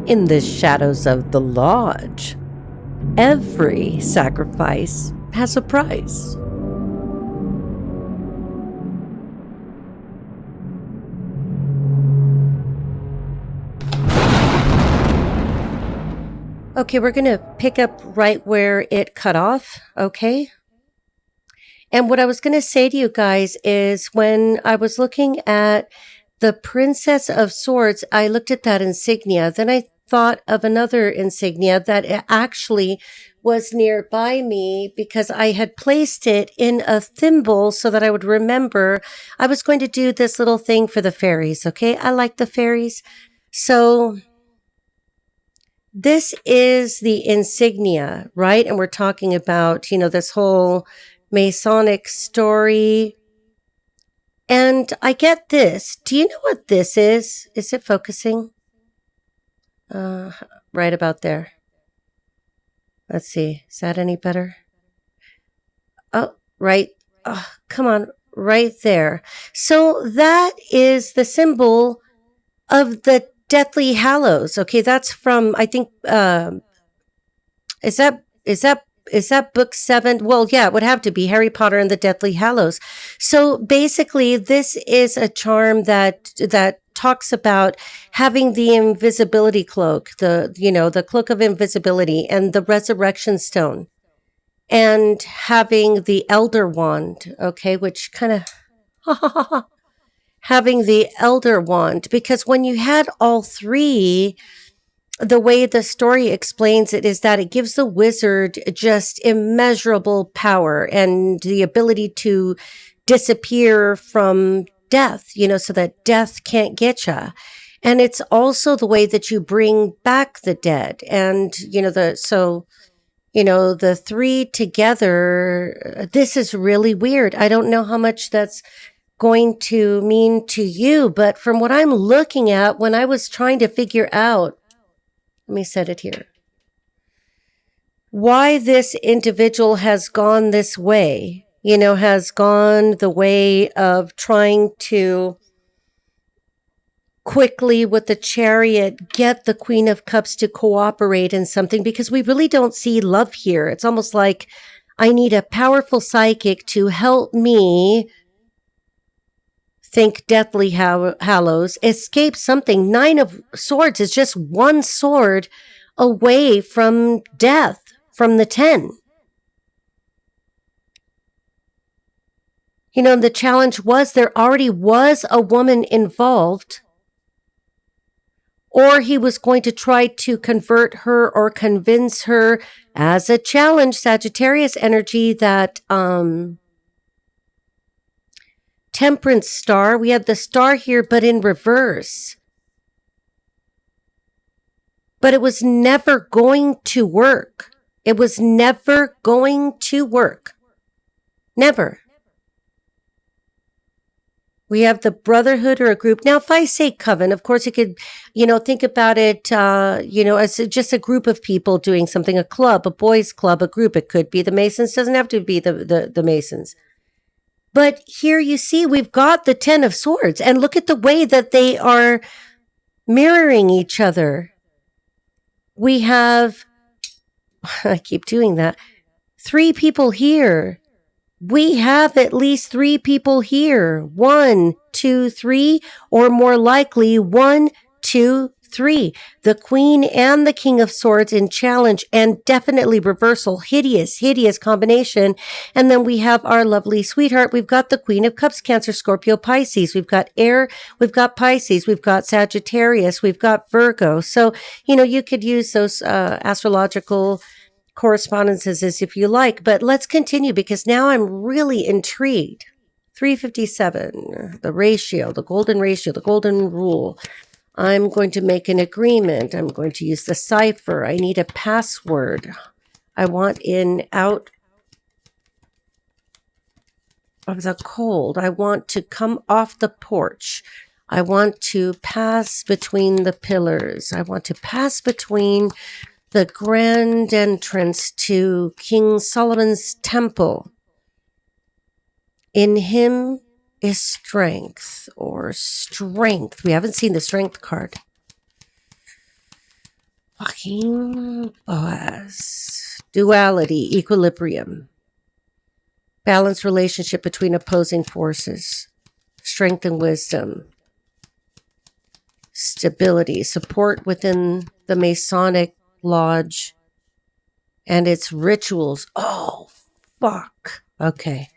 In the shadows of the lodge, every sacrifice has a price. Okay, we're going to pick up right where it cut off, okay? And what I was going to say to you guys is when I was looking at the Princess of Swords, I looked at that insignia. Then I thought of another insignia that actually was nearby me because I had placed it in a thimble so that I would remember I was going to do this little thing for the fairies, okay? I like the fairies. So this is the insignia, right? And we're talking about, this whole Masonic story. And I get this. Do you know what this is? Is it focusing? Right about there. Let's see. Is that any better? Oh, right. Oh, come on. Right there. So that is the symbol of the Deathly Hallows. Okay, that's from, I think, is that book 7? Well, yeah, it would have to be Harry Potter and the Deathly Hallows. So basically, this is a charm that talks about having the invisibility cloak, the cloak of invisibility, and the resurrection stone, and having the elder wand. Okay, which kind of having the elder wand, because when you had all three, the way the story explains it is that it gives the wizard just immeasurable power and the ability to disappear from death, so that death can't get you. And it's also the way that you bring back the dead. And, the three together, this is really weird. I don't know how much that's going to mean to you, but from what I'm looking at, when I was trying to figure out, let me set it here, why this individual has gone this way, has gone the way of trying to quickly with the Chariot get the Queen of Cups to cooperate in something, because we really don't see love here. It's almost like I need a powerful psychic to help me think Deathly Hallows, escape something. 9 of Swords is just one sword away from death from the 10. And the challenge was there already was a woman involved, or he was going to try to convert her or convince her as a challenge, Sagittarius energy, that Temperance star. We have the star here, but in reverse. But it was never going to work. It was never going to work. Never. We have the brotherhood or a group. Now, if I say coven, of course you could, think about it, as just a group of people doing something, a club, a boys club, a group. It could be the Masons. Doesn't have to be the Masons. But here you see we've got the 10 of Swords, and look at the way that they are mirroring each other. We have, I keep doing that, 3 people here. We have at least 3 people here. 1, 2, 3, or more likely 1, 2, 3. The Queen and the King of Swords in challenge, and definitely reversal. Hideous, hideous combination. And then we have our lovely sweetheart. We've got the Queen of Cups, Cancer, Scorpio, Pisces. We've got air. We've got Pisces. We've got Sagittarius. We've got Virgo. So, you could use those astrological correspondences as if you like. But let's continue, because now I'm really intrigued. 357, the ratio, the golden ratio, the golden rule. I'm going to make an agreement. I'm going to use the cipher. I need a password. I want in, out of the cold. I want to come off the porch. I want to pass between the pillars. I want to pass between the grand entrance to King Solomon's temple. In him is strength, or strength. We haven't seen the strength card. Fucking Boaz. Duality, equilibrium. Balanced relationship between opposing forces. Strength and wisdom. Stability, support within the Masonic Lodge and its rituals. Oh, fuck. Okay.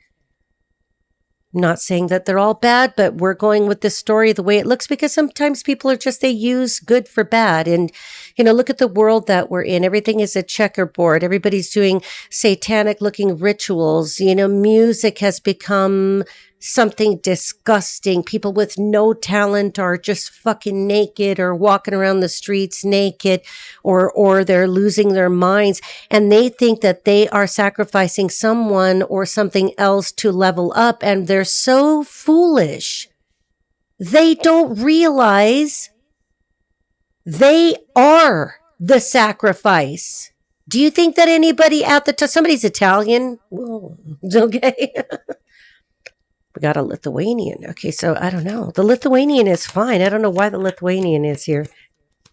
Not saying that they're all bad, but we're going with this story the way it looks because sometimes people are just, they use good for bad. And, look at the world that we're in. Everything is a checkerboard. Everybody's doing satanic looking rituals. Music has become something disgusting. People with no talent are just fucking naked or walking around the streets naked or they're losing their minds. And they think that they are sacrificing someone or something else to level up. And they're so foolish. They don't realize they are the sacrifice. Do you think that anybody at the somebody's Italian? Whoa, okay. We got a Lithuanian. Okay, so I don't know. The Lithuanian is fine. I don't know why the Lithuanian is here.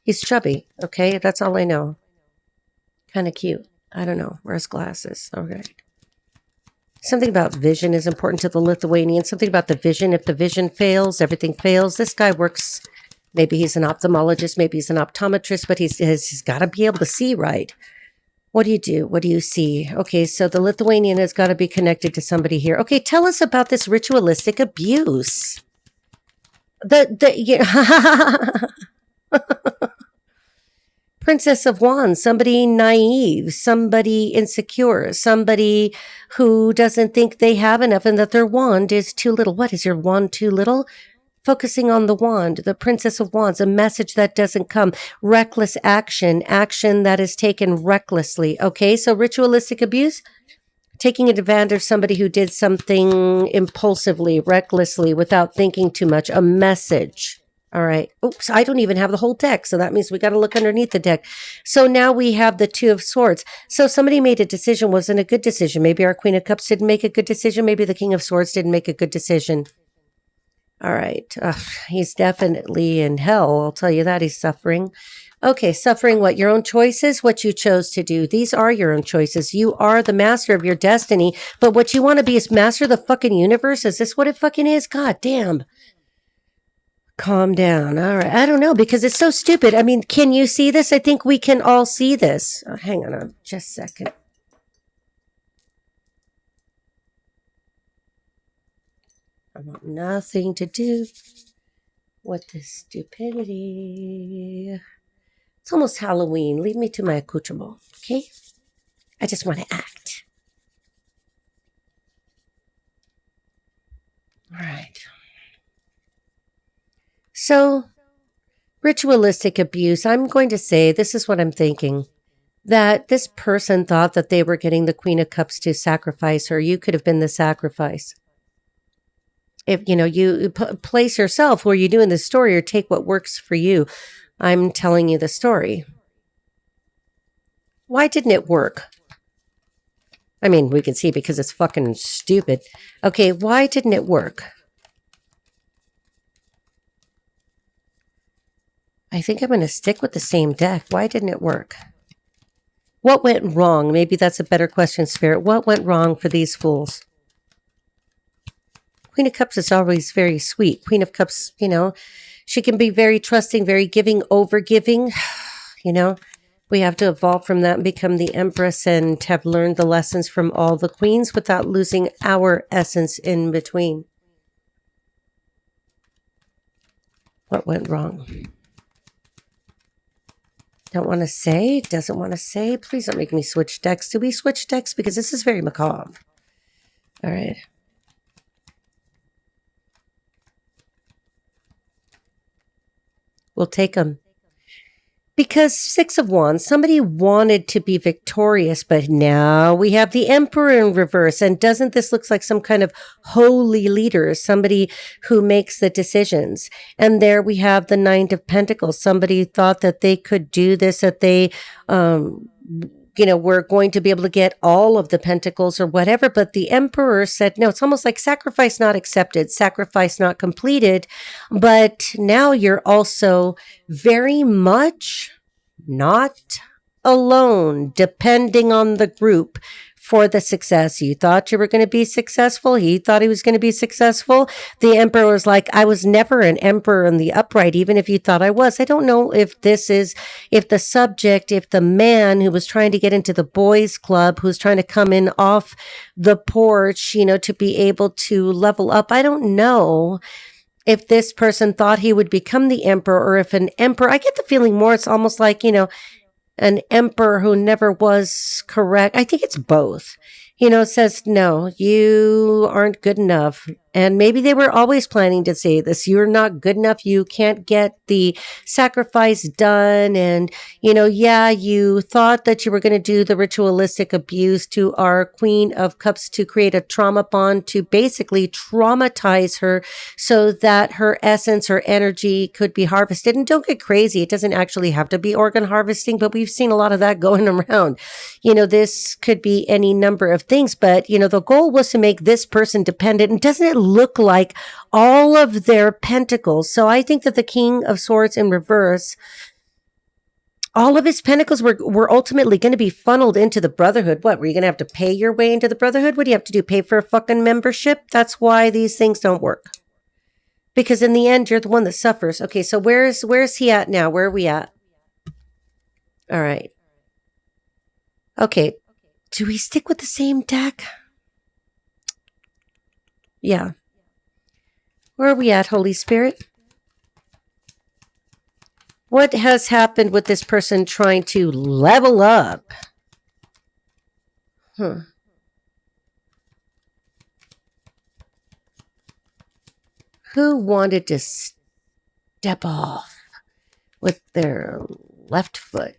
He's chubby. Okay, that's all I know. Kind of cute. I don't know. Wears glasses. Okay. Something about vision is important to the Lithuanian. Something about the vision. If the vision fails, everything fails. This guy works. Maybe he's an ophthalmologist. Maybe he's an optometrist. But he's got to be able to see right. What do you do? What do you see? Okay, so the Lithuanian has got to be connected to somebody here. Okay, tell us about this ritualistic abuse. Princess of Wands, somebody naive, somebody insecure, somebody who doesn't think they have enough and that their wand is too little. What, is your wand too little? Focusing on the wand, the Princess of Wands, a message that doesn't come. Reckless action that is taken recklessly. Okay, so ritualistic abuse, taking advantage of somebody who did something impulsively, recklessly, without thinking too much. A message. All right. Oops, I don't even have the whole deck, so that means we got to look underneath the deck. So now we have the Two of Swords. So somebody made a decision, wasn't a good decision. Maybe our Queen of Cups didn't make a good decision. Maybe the King of Swords didn't make a good decision. All right. He's definitely in hell. I'll tell you that. He's suffering. Okay. Suffering what? Your own choices, what you chose to do. These are your own choices. You are the master of your destiny. But what you want to be is master of the fucking universe. Is this what it fucking is? God damn. Calm down. All right. I don't know because it's so stupid. I mean, can you see this? I think we can all see this. Hang on just a second. I want nothing to do with this stupidity. It's almost Halloween. Leave me to my accoutrement, okay? I just want to act. All right. So, ritualistic abuse, I'm going to say, this is what I'm thinking, that this person thought that they were getting the Queen of Cups to sacrifice her. You could have been the sacrifice. If, you place yourself where you're doing the story or take what works for you. I'm telling you the story. Why didn't it work? I mean, we can see because it's fucking stupid. Okay, why didn't it work? I think I'm going to stick with the same deck. Why didn't it work? What went wrong? Maybe that's a better question, Spirit. What went wrong for these fools? Queen of Cups is always very sweet. Queen of Cups, she can be very trusting, very giving, over-giving. We have to evolve from that and become the Empress and have learned the lessons from all the queens without losing our essence in between. What went wrong? Don't want to say, doesn't want to say. Please don't make me switch decks. Do we switch decks? Because this is very macabre. All right. We'll take them. Because Six of Wands, somebody wanted to be victorious, but now we have the Emperor in reverse. And doesn't this look like some kind of holy leader, somebody who makes the decisions? And there we have the Nine of Pentacles. Somebody thought that they could do this, that they, we're going to be able to get all of the pentacles or whatever. But the Emperor said, no, it's almost like sacrifice not accepted, sacrifice not completed. But now you're also very much not alone, depending on the group for the success. You thought you were going to be successful. He thought he was going to be successful. The emperor was like, I was never an emperor in the upright, even if you thought I was. I don't know if if the subject, if the man who was trying to get into the boys club, who's trying to come in off the porch, to be able to level up. I don't know if this person thought he would become the emperor, or if an emperor, I get the feeling more it's almost like, an emperor who never was correct. I think it's both. Says, no, you aren't good enough. And maybe they were always planning to say this. You're not good enough. You can't get the sacrifice done. And, you thought that you were going to do the ritualistic abuse to our Queen of Cups to create a trauma bond, to basically traumatize her so that her essence, her energy could be harvested. And don't get crazy. It doesn't actually have to be organ harvesting, but we've seen a lot of that going around. This could be any number of things, but, the goal was to make this person dependent. And doesn't it look like all of their pentacles? So I think that the King of Swords in reverse, all of his pentacles were ultimately going to be funneled into the Brotherhood. What, were you going to have to pay your way into the Brotherhood? What do you have to do? Pay for a fucking membership? That's why these things don't work. Because in the end, you're the one that suffers. Okay, so where's he at now? Where are we at? All right. Okay. Do we stick with the same deck? Yeah. Where are we at, Holy Spirit? What has happened with this person trying to level up? Who wanted to step off with their left foot?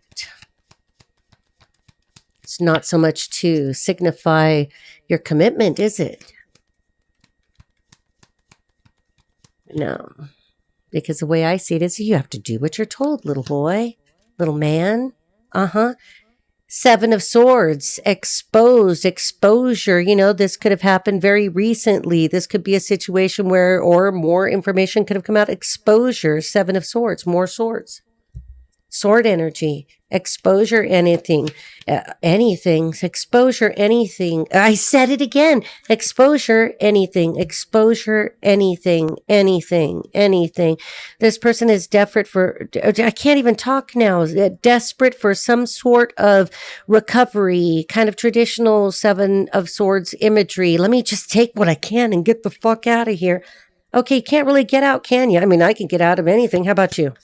It's not so much to signify your commitment, is it? No. Because the way I see it is you have to do what you're told, little boy, little man. Seven of Swords, exposure. This could have happened very recently. This could be a situation where, or more information could have come out. Exposure, Seven of Swords, more swords. Sword energy, exposure, anything, exposure, anything. I said it again. Exposure, anything, anything. This person is desperate for, I can't even talk now, desperate for some sort of recovery, kind of traditional Seven of Swords imagery. Let me just take what I can and get the fuck out of here. Okay, you can't really get out, can you? I mean, I can get out of anything. How about you?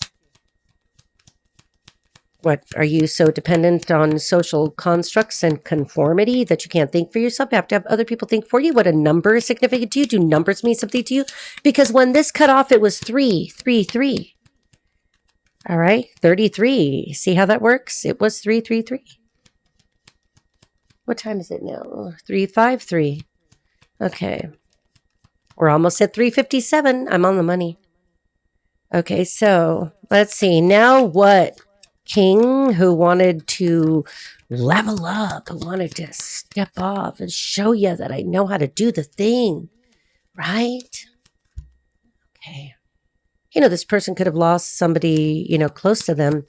What, are you so dependent on social constructs and conformity that you can't think for yourself? You have to have other people think for you. What, a number is significant to you? Do numbers mean something to you? Because when this cut off, it was 333. All right, 33. See how that works? It was 333. What time is it now? 353. Okay. We're almost at 357. I'm on the money. Okay, so let's see. Now what? King who wanted to level up, who wanted to step off and show you that I know how to do the thing, right? Okay. This person could have lost somebody, close to them.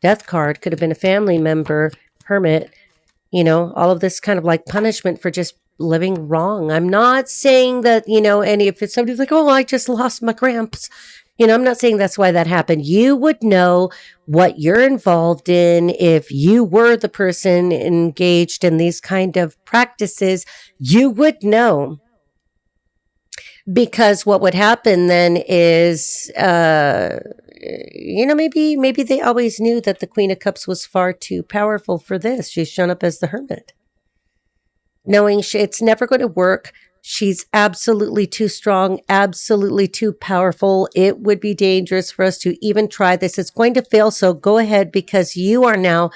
Death card could have been a family member, hermit, all of this kind of like punishment for just living wrong. I'm not saying that, and if it's somebody's like, oh, I just lost my gramps. I'm not saying that's why that happened. You would know what you're involved in if you were the person engaged in these kind of practices. You would know. Because what would happen then is, maybe they always knew that the Queen of Cups was far too powerful for this. She's shown up as the Hermit. Knowing it's never going to work. She's absolutely too strong, absolutely too powerful. It would be dangerous for us to even try this. It's going to fail. So go ahead, because you are now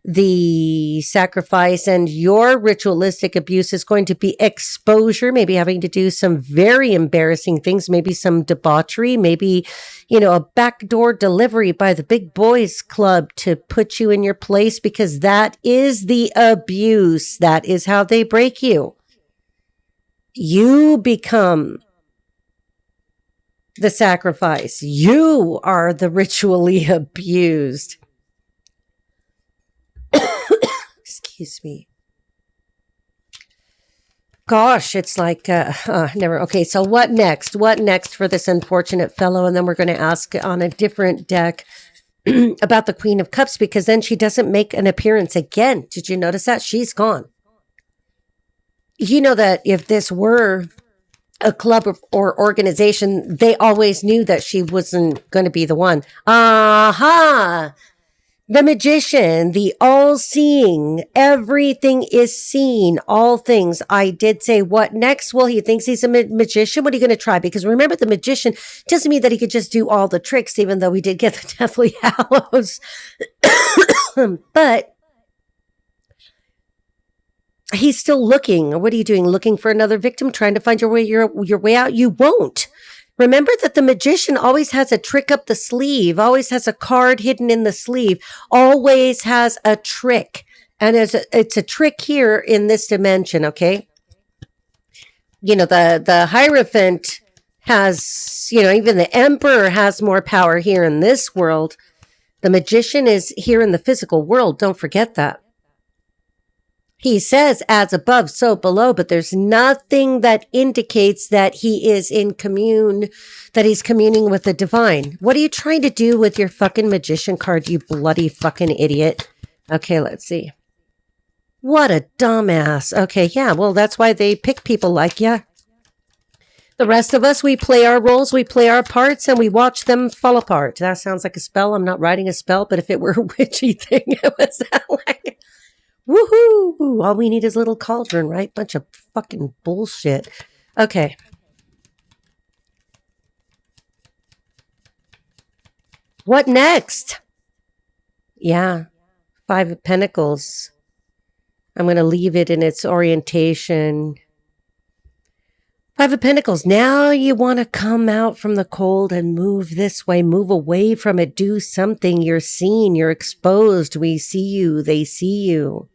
the sacrifice, and your ritualistic abuse is going to be exposure, maybe having to do some very embarrassing things, maybe some debauchery, maybe, a backdoor delivery by the big boys club to put you in your place, because that is the abuse. That is how they break you. You become the sacrifice. You are the ritually abused. Excuse me. Gosh, it's like never. Okay, so what next? What next for this unfortunate fellow? And then we're going to ask on a different deck about the Queen of Cups, because then she doesn't make an appearance again. Did you notice that? She's gone. You know that if this were a club or organization, they always knew that she wasn't going to be the one. Aha! The magician, the all-seeing, everything is seen, all things. I did say, what next? Well, he thinks he's a magician. What are you going to try? Because remember, the magician doesn't mean that he could just do all the tricks, even though we did get the Deathly Hallows. But he's still looking. What are you doing? Looking for another victim, trying to find your way out? You won't. Remember that the magician always has a trick up the sleeve, always has a card hidden in the sleeve, always has a trick. And it's a trick here in this dimension, okay? You know, the Hierophant has, you know, even the Emperor has more power here in this world. The magician is here in the physical world. Don't forget that. He says, as above, so below, but there's nothing that indicates that he is in commune, that he's communing with the divine. What are you trying to do with your fucking magician card, you bloody fucking idiot? Okay, let's see. What a dumbass. Okay, yeah, well, that's why they pick people like you. The rest of us, we play our roles, we play our parts, and we watch them fall apart. That sounds like a spell. I'm not writing a spell, but if it were a witchy thing, it was that like... Woohoo! All we need is a little cauldron, right? Bunch of fucking bullshit. Okay. What next? Yeah. 5 of Pentacles. I'm going to leave it in its orientation. 5 of Pentacles. Now you want to come out from the cold and move this way. Move away from it. Do something. You're seen. You're exposed. We see you. They see you.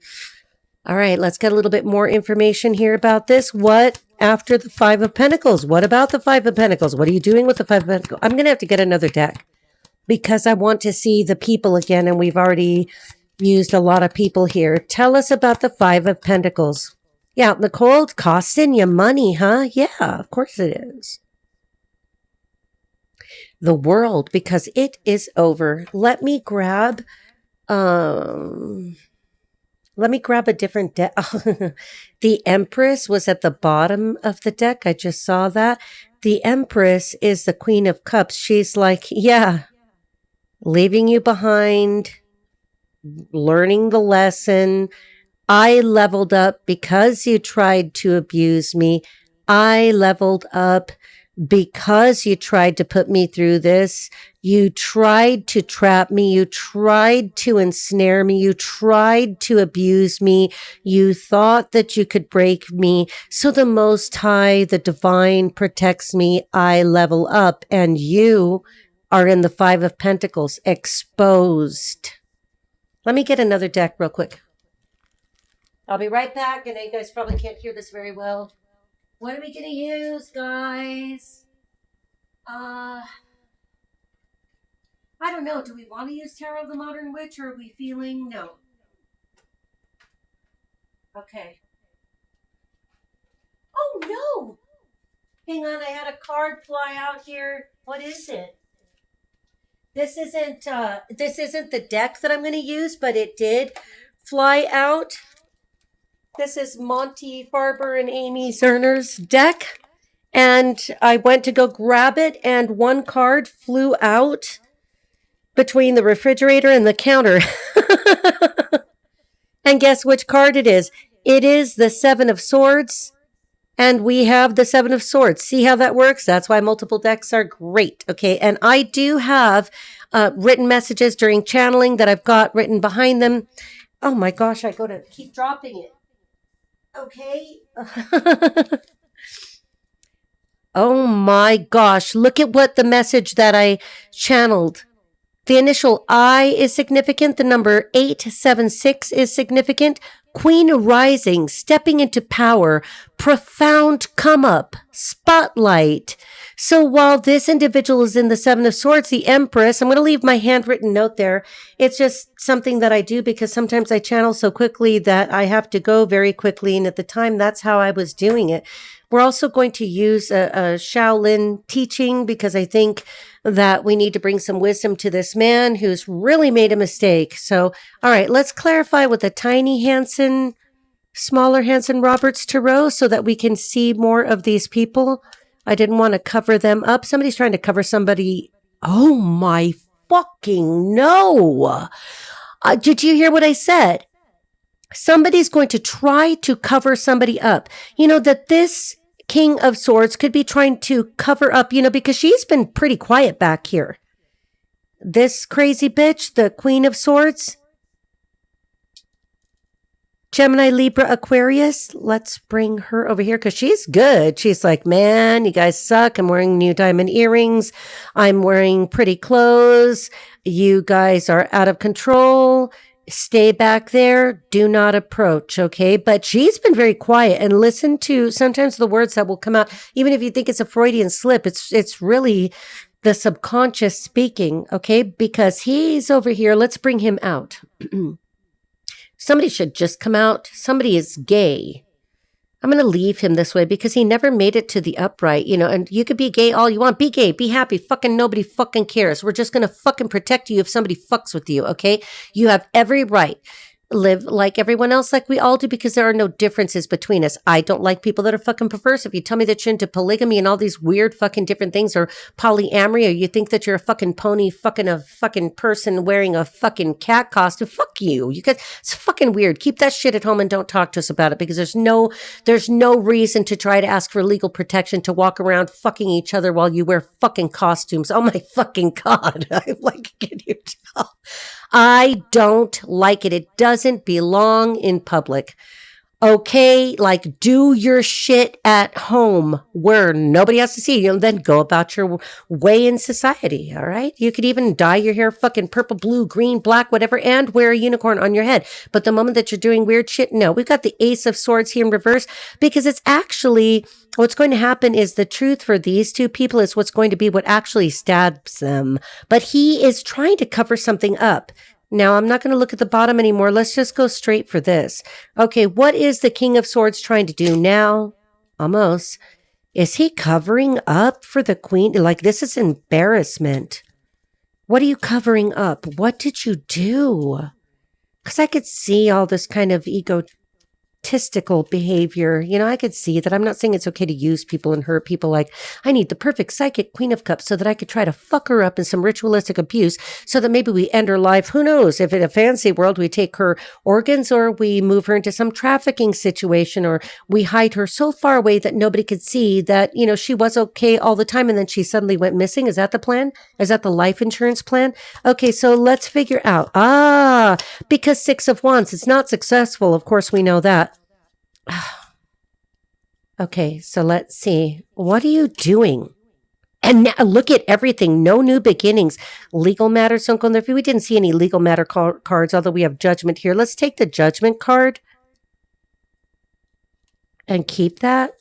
All right. Let's get a little bit more information here about this. What after the 5 of Pentacles? What about the 5 of Pentacles? What are you doing with the 5 of Pentacles? I'm going to have to get another deck because I want to see the people again. And we've already used a lot of people here. Tell us about the 5 of Pentacles. Yeah, out in the cold, costing you money, huh? Yeah, of course it is. The World, because it is over. Let me grab a different deck. The Empress was at the bottom of the deck. I just saw that. The Empress is the Queen of Cups. She's like, yeah, leaving you behind, learning the lesson. I leveled up because you tried to abuse me. I leveled up because you tried to put me through this. You tried to trap me. You tried to ensnare me. You tried to abuse me. You thought that you could break me. So the Most High, the Divine, protects me. I level up, and you are in the 5 of Pentacles, exposed. Let me get another deck real quick. I'll be right back, and you guys probably can't hear this very well. What are we going to use, guys? I don't know. Do we want to use Tarot of the Modern Witch, or are we feeling no? Okay. Oh, no! Hang on, I had a card fly out here. What is it? This isn't the deck that I'm going to use, but it did fly out. This is Monty Farber and Amy Zerner's deck. And I went to go grab it, and one card flew out between the refrigerator and the counter. And guess which card it is? It is the 7 of Swords. And we have the 7 of Swords. See how that works? That's why multiple decks are great. Okay. And I do have written messages during channeling that I've got written behind them. Oh my gosh, I go to keep dropping it. Okay. Oh my gosh. Look at what the message that I channeled. The initial I is significant. The number 876 is significant. Queen rising, stepping into power, profound come up, spotlight. So while this individual is in the Seven of Swords, the Empress, I'm going to leave my handwritten note there. It's just something that I do because sometimes I channel so quickly that I have to go very quickly. And at the time, that's how I was doing it. We're also going to use a Shaolin teaching because I think that we need to bring some wisdom to this man who's really made a mistake. So, all right, let's clarify with a tiny Hanson, smaller Hanson Roberts Tarot so that we can see more of these people. I didn't want to cover them up. Somebody's trying to cover somebody. Oh my fucking no. Did you hear what I said? Somebody's going to try to cover somebody up. You know, that this King of Swords could be trying to cover up, you know, because she's been pretty quiet back here. This crazy bitch, the Queen of Swords, Gemini, Libra, Aquarius. Let's bring her over here because she's good. She's like, man, you guys suck. I'm wearing new diamond earrings. I'm wearing pretty clothes. You guys are out of control. Stay back there. Do not approach. Okay. But she's been very quiet and listen to sometimes the words that will come out. Even if you think it's a Freudian slip, it's really the subconscious speaking. Okay. Because he's over here. Let's bring him out. Somebody should just come out. Somebody is gay. I'm going to leave him this way because he never made it to the upright, you know, and you could be gay all you want. Be gay, be happy. Fucking nobody fucking cares. We're just going to fucking protect you if somebody fucks with you, okay? You have every right. Live like everyone else, like we all do, because there are no differences between us. I don't like people that are fucking perverse. If you tell me that you're into polygamy and all these weird fucking different things, or polyamory, or you think that you're a fucking pony fucking a fucking person wearing a fucking cat costume, fuck you. You guys, it's fucking weird. Keep that shit at home and don't talk to us about it, because there's no reason to try to ask for legal protection to walk around fucking each other while you wear fucking costumes. Oh my fucking God. I'm like, can you tell? I don't like it. It doesn't belong in public. Okay, like do your shit at home where nobody has to see you, and then go about your way in society, all right? You could even dye your hair fucking purple, blue, green, black, whatever, and wear a unicorn on your head. But the moment that you're doing weird shit, no. We've got the Ace of Swords here in reverse because it's actually what's going to happen is the truth for these two people is what's going to be what actually stabs them. But he is trying to cover something up. Now, I'm not going to look at the bottom anymore. Let's just go straight for this. Okay, what is the King of Swords trying to do now? Almost. Is he covering up for the Queen? Like, this is embarrassment. What are you covering up? What did you do? Because I could see all this kind of egotistical behavior. You know, I could see that. I'm not saying it's okay to use people and hurt people. Like, I need the perfect psychic Queen of Cups so that I could try to fuck her up in some ritualistic abuse so that maybe we end her life. Who knows? If in a fancy world we take her organs, or we move her into some trafficking situation, or we hide her so far away that nobody could see that, you know, she was okay all the time and then she suddenly went missing. Is that the plan? Is that the life insurance plan? Okay, so let's figure out. Because Six of Wands, it's not successful. Of course, we know that. Okay, so let's see. What are you doing? And now look at everything. No new beginnings. Legal matters don't go in there. We didn't see any legal matter cards, although we have Judgment here. Let's take the Judgment card and keep that.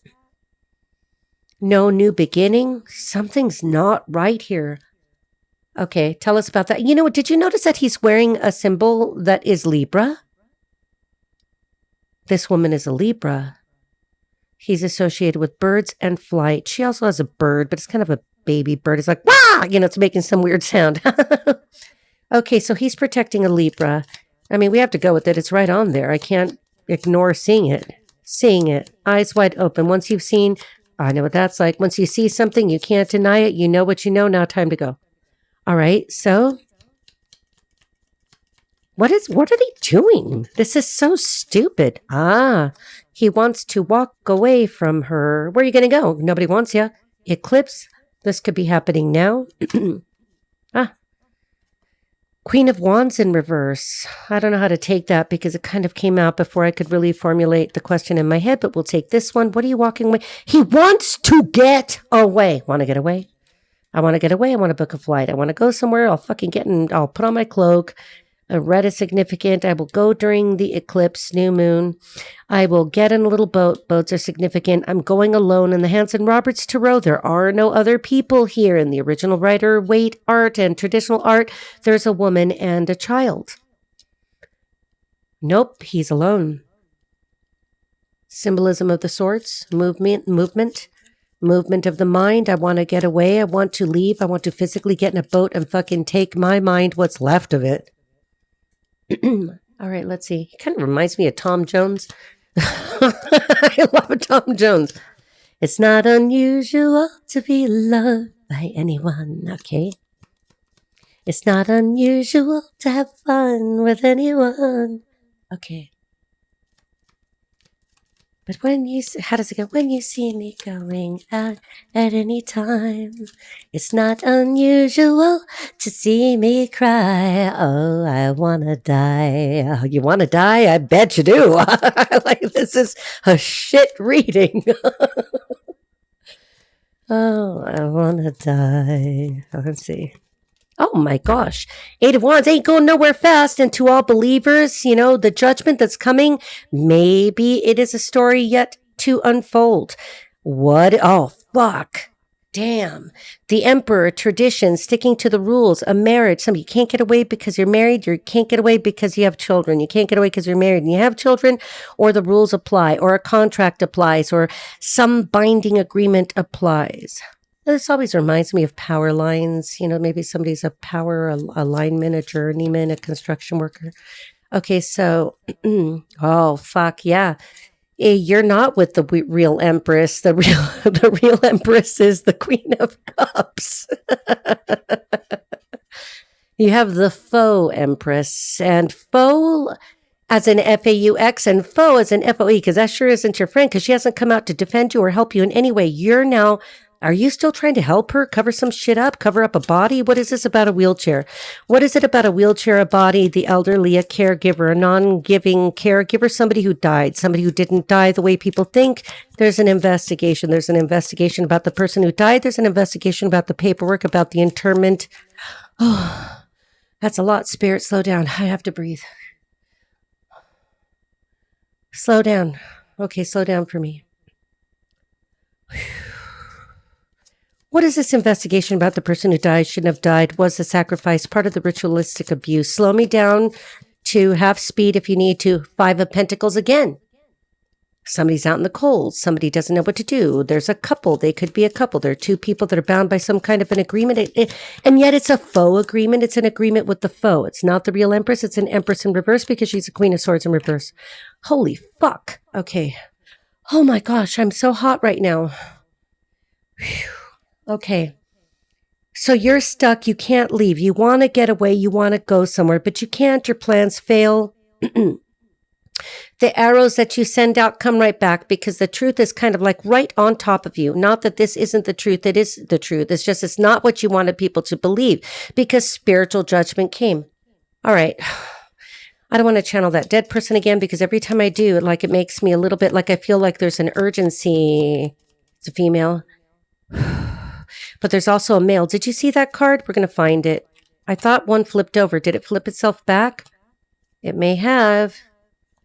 No new beginning. Something's not right here. Okay, tell us about that. You know what? Did you notice that he's wearing a symbol that is Libra? This woman is a Libra. He's associated with birds and flight. She also has a bird, but it's kind of a baby bird. It's like, wah! You know, it's making some weird sound. Okay, so he's protecting a Libra. I mean, we have to go with it. It's right on there. I can't ignore seeing it. Seeing it. Eyes wide open. Once you've seen, I know what that's like. Once you see something, you can't deny it. You know what you know. Now time to go. All right, so what are they doing? This is so stupid. He wants to walk away from her. Where are you going to go? Nobody wants you. Eclipse. This could be happening now. Queen of Wands in reverse. I don't know how to take that because it kind of came out before I could really formulate the question in my head, but we'll take this one. What are you walking away? He wants to get away. Want to get away? I want to get away. I want to book a flight. I want to go somewhere. I'll fucking get in. I'll put on my cloak. Red is significant. I will go during the eclipse, new moon. I will get in a little boat. Boats are significant. I'm going alone in the Hanson Roberts Tarot. There are no other people here. In the original Rider-Waite art and traditional art, there's a woman and a child. Nope, he's alone. Symbolism of the swords, movement of the mind. I want to get away. I want to leave. I want to physically get in a boat and fucking take my mind, what's left of it. All right, let's see. He kind of reminds me of Tom Jones. I love Tom Jones. It's not unusual to be loved by anyone, okay? It's not unusual to have fun with anyone. Okay. But how does it go? When you see me going out at any time, it's not unusual to see me cry. Oh, I wanna die. You wanna die? I bet you do. Like, this is a shit reading. Oh, I wanna die. Let's see. Oh my gosh. 8 of Wands ain't going nowhere fast. And to all believers, the judgment that's coming, maybe it is a story yet to unfold. What? Oh, fuck. Damn. The Emperor, tradition, sticking to the rules, a marriage. You can't get away because you're married. You can't get away because you have children. You can't get away because you're married and you have children, or the rules apply, or a contract applies, or some binding agreement applies. This always reminds me of power lines. Maybe somebody's a power, a lineman, a journeyman, a construction worker. Okay, so, oh, fuck, yeah. You're not with the real Empress. The real Empress is the Queen of Cups. You have the faux Empress, and faux as in F-A-U-X and foe as in F-O-E, because that sure isn't your friend, because she hasn't come out to defend you or help you in any way. Are you still trying to help her cover some shit up, cover up a body? What is this about a wheelchair? What is it about a wheelchair, a body, the elderly, a caregiver, a non-giving caregiver, somebody who died, somebody who didn't die the way people think? There's an investigation. There's an investigation about the person who died. There's an investigation about the paperwork, about the interment. Oh, that's a lot, Spirit. Slow down. I have to breathe. Slow down. Okay, slow down for me. What is this investigation about the person who died, shouldn't have died, was the sacrifice, part of the ritualistic abuse? Slow me down to half speed if you need to. 5 of Pentacles again. Somebody's out in the cold. Somebody doesn't know what to do. There's a couple. They could be a couple. There are 2 people that are bound by some kind of an agreement. And yet it's a faux agreement. It's an agreement with the foe. It's not the real Empress. It's an Empress in reverse because she's a Queen of Swords in reverse. Holy fuck. Okay. Oh my gosh. I'm so hot right now. Whew. Okay. So you're stuck. You can't leave. You want to get away. You want to go somewhere, but you can't. Your plans fail. The arrows that you send out come right back because the truth is kind of like right on top of you. Not that this isn't the truth. It is the truth. It's just, it's not what you wanted people to believe because spiritual judgment came. All right. I don't want to channel that dead person again because every time I do, it makes me a little bit like I feel like there's an urgency. It's a female. But there's also a male. Did you see that card? We're going to find it. I thought one flipped over. Did it flip itself back? It may have.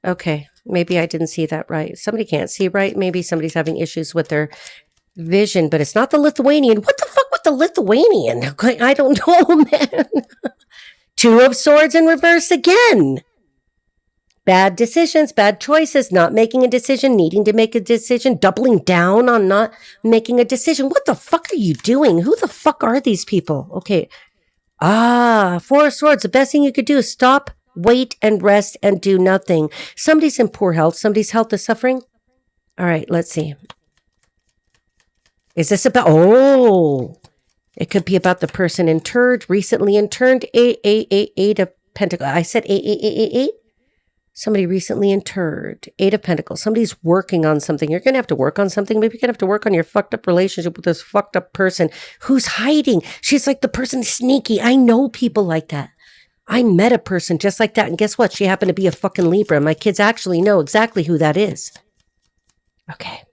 Okay. Maybe I didn't see that right. Somebody can't see right. Maybe somebody's having issues with their vision, but it's not the Lithuanian. What the fuck with the Lithuanian? I don't know, man. 2 of Swords in reverse again. Bad decisions, bad choices, not making a decision, needing to make a decision, doubling down on not making a decision. What the fuck are you doing? Who the fuck are these people? Okay. 4 of Swords. The best thing you could do is stop, wait, and rest and do nothing. Somebody's in poor health. Somebody's health is suffering. All right, let's see. Is this about... Oh, it could be about the person interred, recently interned. 8 of Pentacles. I said 8. Somebody recently interred. 8 of Pentacles. Somebody's working on something. You're going to have to work on something. Maybe you're going to have to work on your fucked up relationship with this fucked up person who's hiding. She's like the person sneaky. I know people like that. I met a person just like that. And guess what? She happened to be a fucking Libra. My kids actually know exactly who that is. Okay.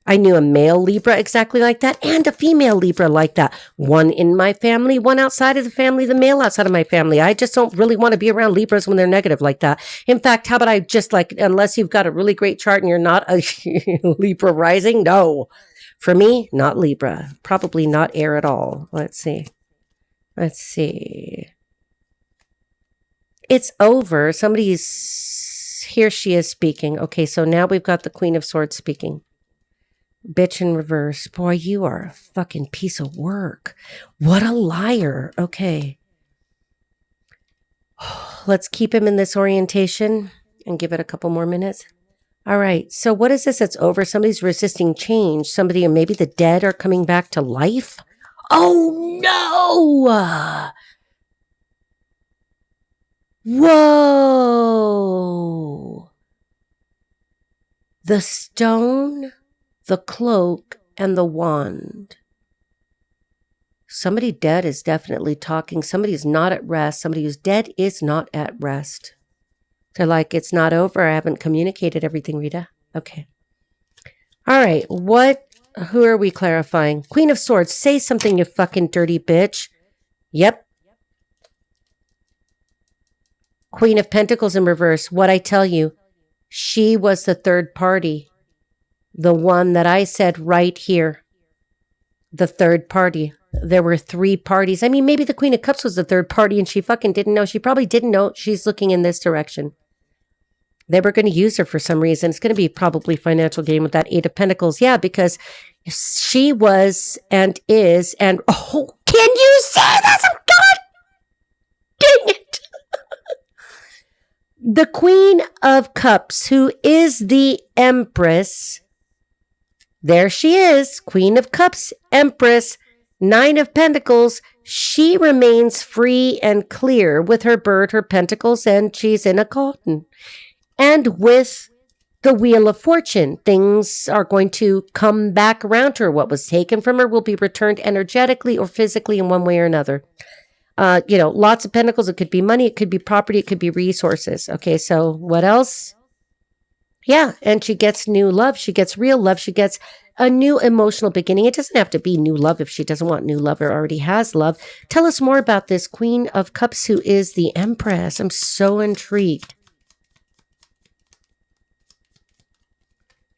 I knew a male Libra exactly like that and a female Libra like that. One in my family, one outside of the family, the male outside of my family. I just don't really want to be around Libras when they're negative like that. In fact, how about I just like, unless you've got a really great chart and you're not a Libra rising, no. For me, not Libra. Probably not air at all. Let's see. It's over. Here she is speaking. Okay, so now we've got the Queen of Swords speaking. Bitch in reverse. Boy, you are a fucking piece of work. What a liar. Okay. Let's keep him in this orientation and give it a couple more minutes. All right. So what is this that's over? Somebody's resisting change. Somebody, maybe the dead are coming back to life. Oh, no. Whoa. The stone, the cloak, and the wand. Somebody dead is definitely talking. Somebody is not at rest. Somebody who's dead is not at rest. They're like, it's not over. I haven't communicated everything, Rita. Okay. All right. Who are we clarifying? Queen of Swords, say something, you fucking dirty bitch. Yep. Queen of Pentacles in reverse. What I tell you, she was the third party. The one that I said right here. The third party. There were 3 parties. I mean, maybe the Queen of Cups was the third party and she fucking didn't know. She probably didn't know she's looking in this direction. They were going to use her for some reason. It's going to be probably financial gain with that 8 of Pentacles. Yeah, because she was and is and... Oh, can you say that? God dang it. The Queen of Cups, who is the Empress. There she is. Queen of Cups, Empress, 9 of Pentacles. She remains free and clear with her bird, her pentacles, and she's in a cotton. And with the Wheel of Fortune, things are going to come back around her. What was taken from her will be returned energetically or physically in one way or another. Lots of pentacles. It could be money. It could be property. It could be resources. Okay, so what else? Yeah, and she gets new love. She gets real love. She gets a new emotional beginning. It doesn't have to be new love if she doesn't want new love or already has love. Tell us more about this Queen of Cups who is the Empress. I'm so intrigued.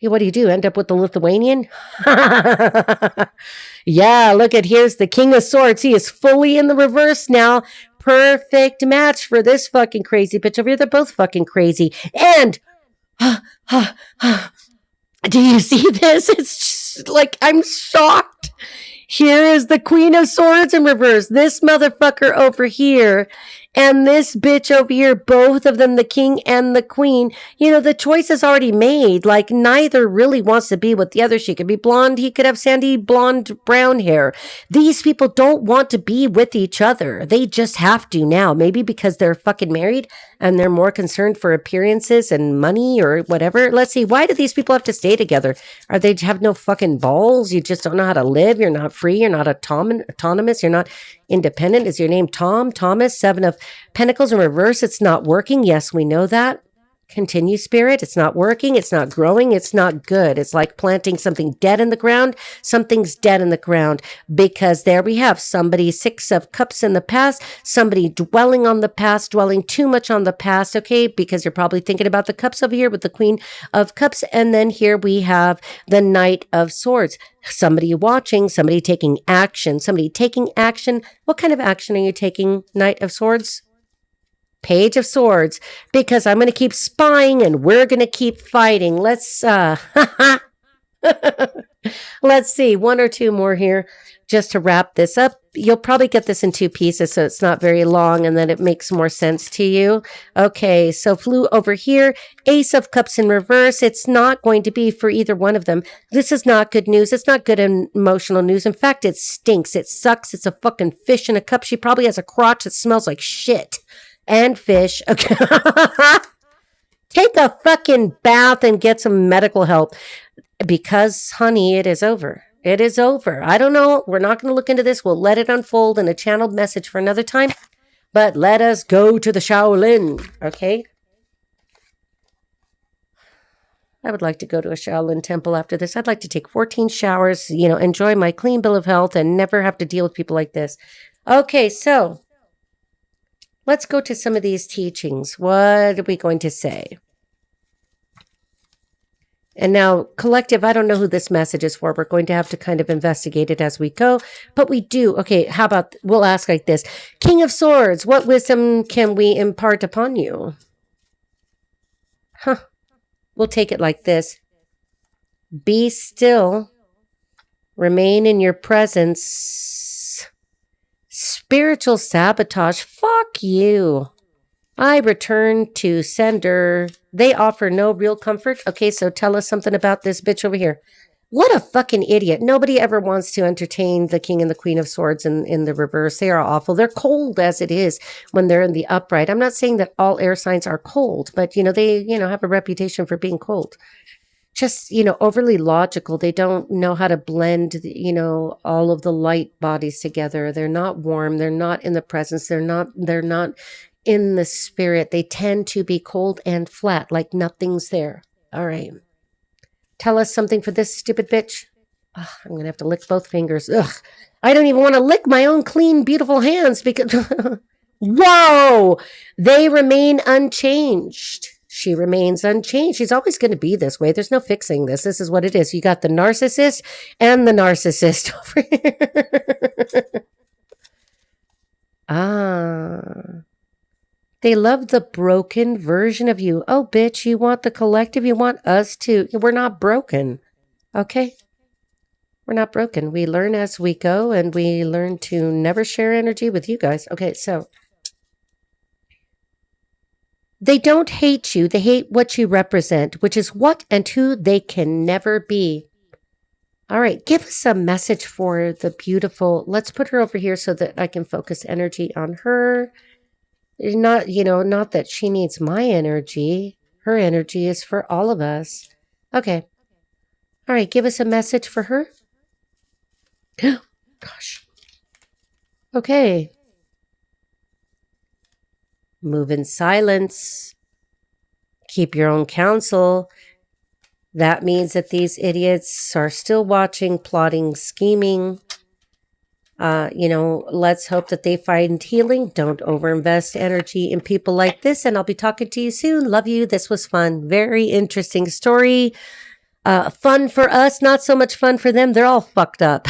What do? End up with the Lithuanian? Yeah, look here's the King of Swords. He is fully in the reverse now. Perfect match for this fucking crazy bitch over here. They're both fucking crazy. And do you see this? It's just like, I'm shocked. Here is the Queen of Swords in reverse. This motherfucker over here and this bitch over here, both of them, the king and the queen. The choice is already made. Like, neither really wants to be with the other. She could be blonde. He could have sandy, blonde, brown hair. These people don't want to be with each other. They just have to now. Maybe because they're fucking married and they're more concerned for appearances and money or whatever. Let's see. Why do these people have to stay together? Are they have no fucking balls? You just don't know how to live. You're not free. You're not autonomous. You're not independent. Is your name Tom? Thomas? 7 of Pentacles in reverse. It's not working. Yes, we know that. Continue, Spirit. It's not working. It's not growing. It's not good. It's like planting something dead in the ground. Something's dead in the ground because there we have somebody 6 of Cups in the past, somebody dwelling on the past, dwelling too much on the past. Okay. Because you're probably thinking about the cups over here with the Queen of Cups. And then here we have the Knight of Swords. Somebody watching, somebody taking action, somebody taking action. What kind of action are you taking, Knight of Swords? Page of Swords, because I'm going to keep spying and we're going to keep fighting. Let's let's see, 1 or 2 more here just to wrap this up. You'll probably get this in 2 pieces, so it's not very long, and then it makes more sense to you. Okay, so flew over here, Ace of Cups in reverse. It's not going to be for either one of them. This is not good news. It's not good emotional news. In fact, it stinks. It sucks. It's a fucking fish in a cup. She probably has a crotch that smells like shit. And fish. Okay. Take a fucking bath and get some medical help because, honey, it is over. It is over. I don't know. We're not going to look into this. We'll let it unfold in a channeled message for another time. But let us go to the Shaolin. Okay. I would like to go to a Shaolin temple after this. I'd like to take 14 showers, enjoy my clean bill of health and never have to deal with people like this. Okay, so let's go to some of these teachings. What are we going to say? And now, collective, I don't know who this message is for. We're going to have to kind of investigate it as we go. But we do. Okay, how about we'll ask like this. King of Swords, what wisdom can we impart upon you? We'll take it like this. Be still. Remain in your presence. Spiritual sabotage. Fuck you. I return to sender. They offer no real comfort. Okay, so tell us something about this bitch over here. What a fucking idiot. Nobody ever wants to entertain the King and the Queen of Swords in the reverse. They are awful. They're cold as it is when they're in the upright. I'm not saying that all air signs are cold, but, they, have a reputation for being cold. Just, overly logical. They don't know how to blend, all of the light bodies together. They're not warm. They're not in the presence. They're not in the spirit. They tend to be cold and flat, like nothing's there. All right. Tell us something for this stupid bitch. Ugh, I'm going to have to lick both fingers. Ugh. I don't even want to lick my own clean, beautiful hands because, whoa, they remain unchanged. She remains unchanged. She's always going to be this way. There's no fixing this. This is what it is. You got the narcissist and the narcissist over here. They love the broken version of you. Oh, bitch, you want the collective? You want us to? We're not broken, okay? We're not broken. We learn as we go, and we learn to never share energy with you guys. Okay, so they don't hate you. They hate what you represent, which is what and who they can never be. All right, give us a message for the beautiful. Let's put her over here so that I can focus energy on her. Not, not that she needs my energy. Her energy is for all of us. Okay. All right, give us a message for her. Gosh. Okay. Move in silence. Keep your own counsel. That means that these idiots are still watching, plotting, scheming. Let's hope that they find healing. Don't overinvest energy in people like this. And I'll be talking to you soon. Love you. This was fun. Very interesting story. Fun for us. Not so much fun for them. They're all fucked up.